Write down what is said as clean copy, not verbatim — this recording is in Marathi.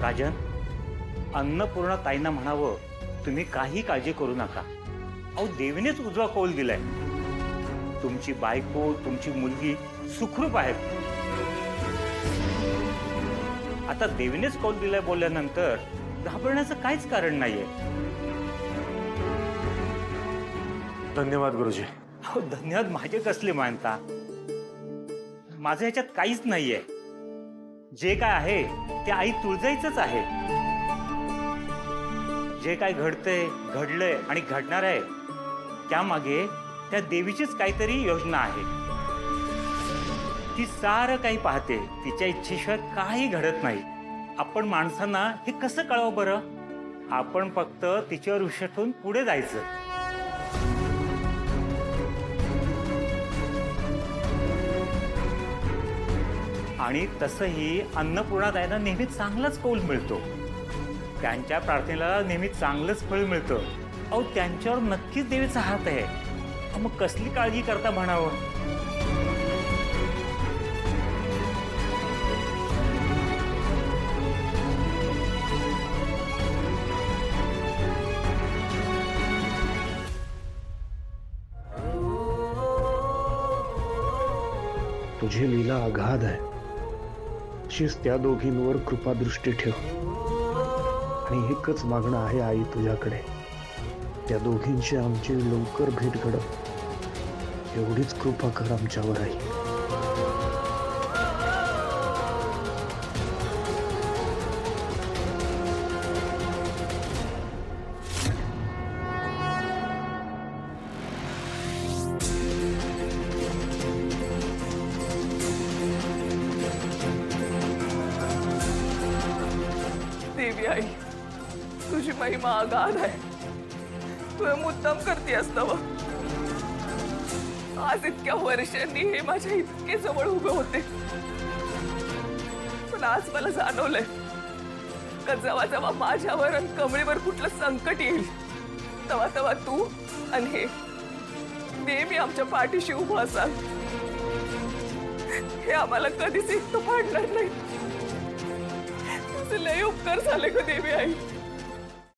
राजन, अन्नपूर्णा ताईंना म्हणावं, तुम्ही काही काळजी करू नका. अहो, देवीनेच उजवा कौल दिलाय. तुमची बायको, तुमची मुलगी सुखरूप आहेत. आता देवीनेच कौल दिलाय बोलल्यानंतर घाबरण्याचं काहीच कारण नाहीये. धन्यवाद गुरुजी. अहो, धन्यवाद माझे कसले मानता? माझं ह्याच्यात काहीच नाहीये. जे काय आहे ते आई तुळजाईचंच आहे. जे काय घडतंय, घडलंय आणि घडणार आहे त्यामागे त्या देवीचीच काहीतरी योजना आहे. ती सारं काही पाहते. तिच्या इच्छेशिवाय काही घडत नाही. आपण माणसांना हे कसं कळावं बरं? आपण फक्त तिच्यावर विश्वास ठेवून पुढे जायचं. आणि तसंही अन्नपूर्णाताईंना नेहमी चांगलाच कौल मिळतो. त्यांच्या प्रार्थनेला नेहमी चांगलंच फळ मिळतं. अहो, त्यांच्यावर नक्कीच देवीचा हात आहे. मग कसली काळजी करता म्हणावं? तुझी लीला अगाध आहे. अशीच त्या दोघींवर कृपादृष्टी ठेव. आणि एकच मागणं आहे आई तुझ्याकडे, त्या दोघींची आमची लवकर भेट घडव. एवढीच कृपा कर आमच्यावर आई. देवी आई, तुझी महिमा अगाध आहे. तू हे मुद्दाम करते असतं. आज इतक्या वर्षांनी हे माझ्या इतके जवळ उभे होते, पण आज मला जाणवलंय का जेव्हा जेव्हा माझ्यावर आणि कमळीवर कुठलं संकट येईल तेव्हा तेव्हा तू आणि हे देवी आमच्या पाठीशी उभं असाल. हे आम्हाला कधीच एकटं पाडणार नाही. तुझे लय उपकार झाले ग देवी आई.